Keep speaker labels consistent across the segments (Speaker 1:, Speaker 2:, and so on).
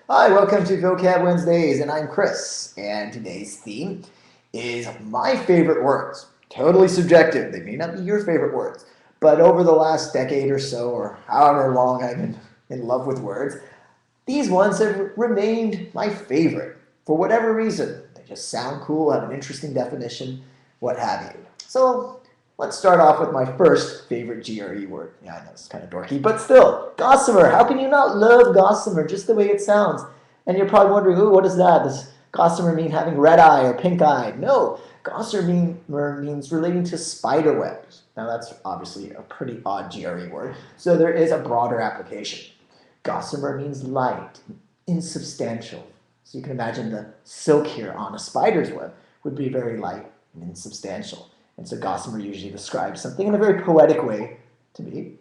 Speaker 1: Hi, welcome to Vocab Wednesdays, and I'm Chris. And today's theme is my favorite words. Totally subjective. They may not be your favorite words, but over the last decade or so, or however long I've been in love with words, these ones have remained my favorite for whatever reason. They just sound cool, have an interesting definition, what have you. So let's start off with my first favorite GRE word. Yeah, I know it's kind of dorky, but still, Gossamer. How can you not love Gossamer just the way it sounds? And you're probably wondering, ooh, what is that? Does Gossamer mean having red eye or pink eye? No, Gossamer means relating to spider webs. Now that's obviously a pretty odd GRE word, so there is a broader application. Gossamer means light, insubstantial. So you can imagine the silk here on a spider's web would be very light and insubstantial. And so Gossamer usually describes something in a very poetic way to me,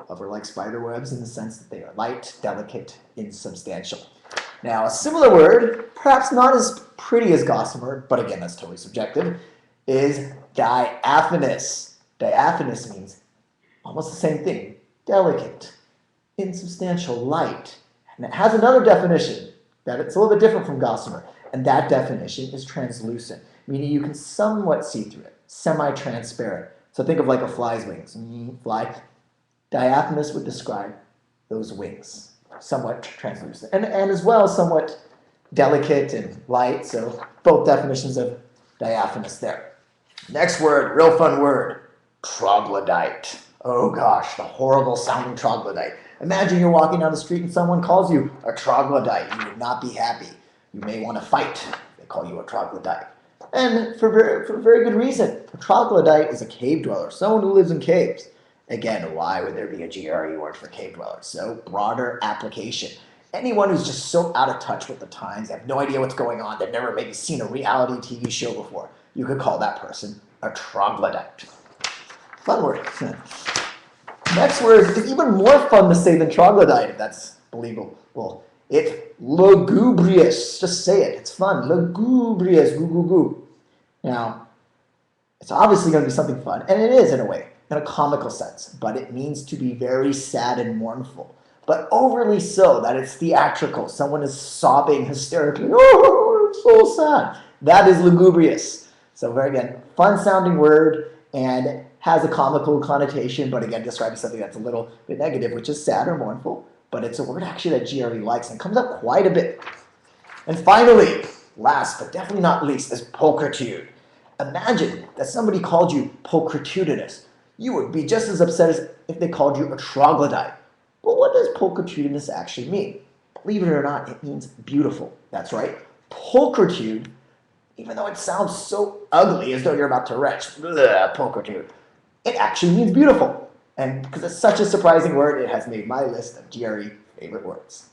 Speaker 1: hover like spider webs in the sense that they are light, delicate, insubstantial. Now, a similar word, perhaps not as pretty as Gossamer, but again, that's totally subjective, is Diaphanous. Diaphanous means almost the same thing, delicate, insubstantial, light. And it has another definition that it's a little bit different from Gossamer, and that definition is translucent, meaning you can somewhat see through it, semi-transparent. So think of like a fly's wings. Fly. Diaphanous would describe those wings, somewhat translucent, and as well somewhat delicate and light, so both definitions of diaphanous there. Next word, real fun word, troglodyte. Oh gosh, the horrible sounding troglodyte. Imagine you're walking down the street and someone calls you a troglodyte. You would not be happy. You may want to fight. They call you a troglodyte. And for very good reason. A troglodyte is a cave dweller, someone who lives in caves. Again, why would there be a GRE word for cave dweller? So broader application. Anyone who's just so out of touch with the times, they have no idea what's going on, they've never maybe seen a reality TV show before, you could call that person a troglodyte. Fun word. Next word is even more fun to say than troglodyte, if that's believable. Well, it's lugubrious. Just say it. It's fun. Lugubrious. Goo goo goo. Now, it's obviously going to be something fun, and it is in a way, in a comical sense, but it means to be very sad and mournful, but overly so that it's theatrical. Someone is sobbing hysterically. Oh, it's so sad. That is lugubrious. So very, again, fun-sounding word, and has a comical connotation, but again, describing something that's a little bit negative, which is sad or mournful, but it's a word actually that GRE likes and comes up quite a bit. And finally, last but definitely not least, is pulchritude. Imagine that somebody called you pulchritudinous. You would be just as upset as if they called you a troglodyte. But what does pulchritude actually mean? Believe it or not, it means beautiful. That's right. Pulchritude, even though it sounds so ugly as though you're about to retch, pulchritude, it actually means beautiful. And because it's such a surprising word, it has made my list of GRE favorite words.